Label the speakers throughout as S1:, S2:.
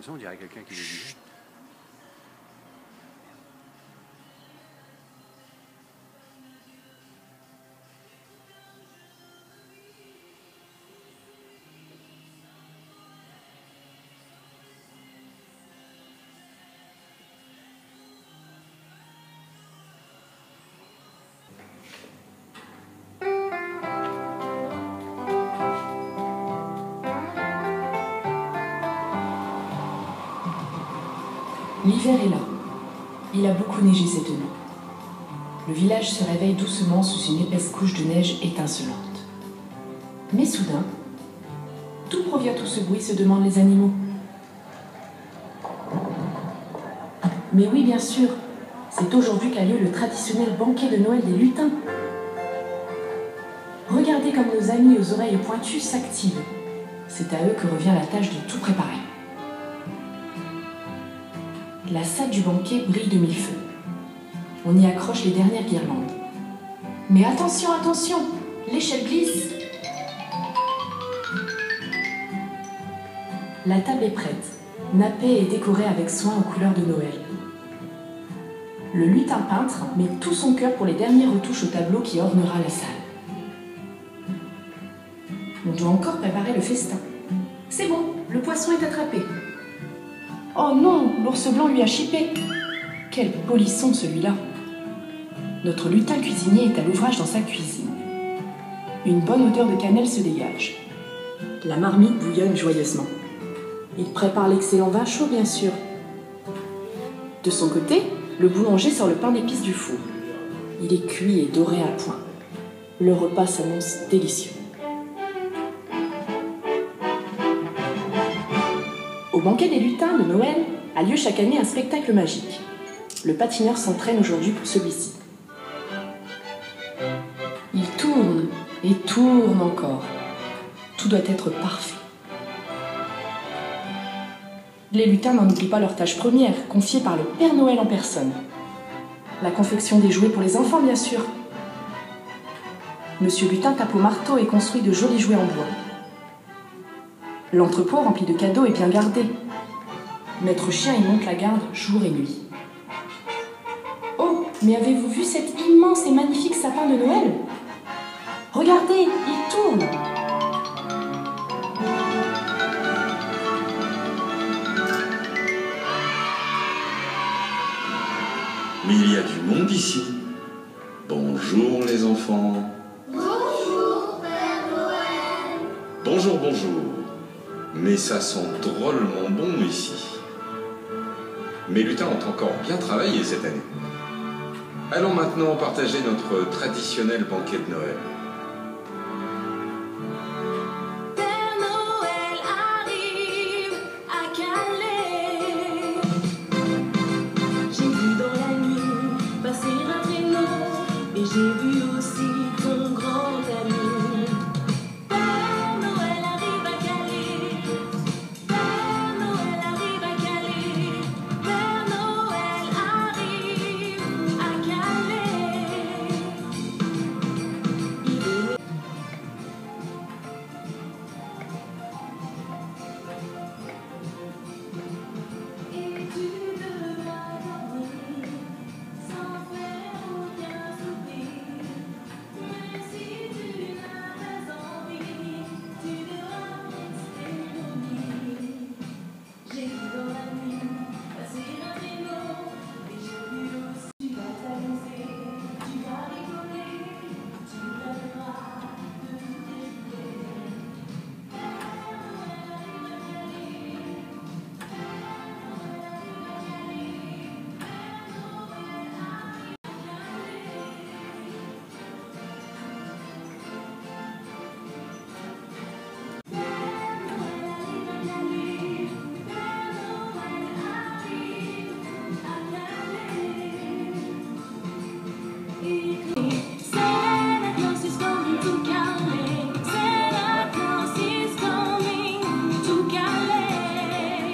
S1: Ça, on dirait quelqu'un qui le disait.
S2: L'hiver est là. Il a beaucoup neigé cette nuit. Le village se réveille doucement sous une épaisse couche de neige étincelante. Mais soudain, d'où provient tout ce bruit, se demandent les animaux. Mais oui, bien sûr, c'est aujourd'hui qu'a lieu le traditionnel banquet de Noël des lutins. Regardez comme nos amis aux oreilles pointues s'activent. C'est à eux que revient la tâche de tout préparer. La salle du banquet brille de mille feux. On y accroche les dernières guirlandes. Mais attention, attention, l'échelle glisse. La table est prête, nappée et décorée avec soin aux couleurs de Noël. Le lutin peintre met tout son cœur pour les dernières retouches au tableau qui ornera la salle. On doit encore préparer le festin. C'est bon, le poisson est attrapé. Oh non, l'ours blanc lui a chippé. Quel polisson celui-là. Notre lutin cuisinier est à l'ouvrage dans sa cuisine. Une bonne odeur de cannelle se dégage. La marmite bouillonne joyeusement. Il prépare l'excellent vin chaud, bien sûr. De son côté, le boulanger sort le pain d'épices du four. Il est cuit et doré à point. Le repas s'annonce délicieux. Au banquet des lutins de Noël a lieu chaque année un spectacle magique. Le patineur s'entraîne aujourd'hui pour celui-ci. Il tourne et tourne encore. Tout doit être parfait. Les lutins n'en oublient pas leur tâche première, confiée par le Père Noël en personne. La confection des jouets pour les enfants, bien sûr. Monsieur Lutin tape au marteau et construit de jolis jouets en bois. L'entrepôt rempli de cadeaux est bien gardé. Maître Chien y monte la garde jour et nuit. Oh, mais avez-vous vu cet immense et magnifique sapin de Noël? Regardez, il tourne.
S3: Mais il y a du monde ici. Bonjour les enfants.
S4: Bonjour, Père Noël.
S3: Bonjour, bonjour. Mais ça sent drôlement bon ici. Mes lutins ont encore bien travaillé cette année. Allons maintenant partager notre traditionnel banquet de Noël.
S4: Père Noël arrive à Calais. J'ai vu dans la nuit passer un traîneau et j'ai vu aussi ton grand ami. Père Noël arrive à Calais. Père Noël arrive à Calais. Père Noël arrive à Calais. Et tu devras dormir sans faire aucun soupir. Même si tu n'as pas envie, tu devras rester dormir. J'ai vu dans la nuit passer un traîneau et j'ai vu aussi. Tu vas t'amuser, tu vas rigoler, tu rêveras de tous tes jouets. Père Noël arrive à Calais. Santa Claus is coming to Calais. Santa Claus is coming to Calais.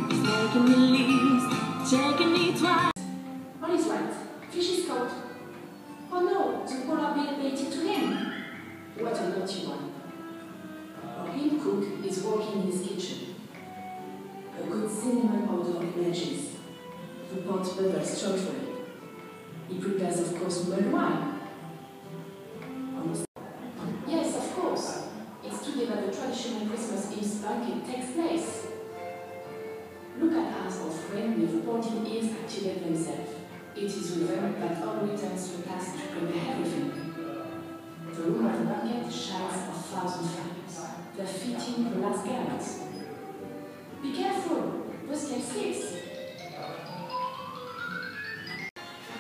S4: He's making the list, checking it twice.
S2: All is right. Fish is caught. Oh no, the polar bear ate it to him. What a naughty one. Our head cook is working in his kitchen. cinnamon odor emerges. The pot bubbles joyfully. He prepares, of course, mulled wine. Yes, of course. It's today that the traditional Christmas Eve banquet takes place. Look at us, old friend, with pointed ears activate themselves. It is with them that all returns to the past to prepare everything. The room of the banquet shines 1,000 fires. They're fitting the last garments. Be careful, those can slips.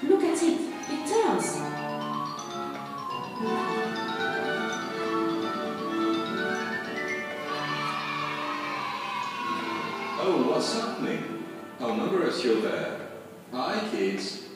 S2: Look at it, it turns.
S3: Oh, what's happening? Oh, no, you're there. Hi, kids.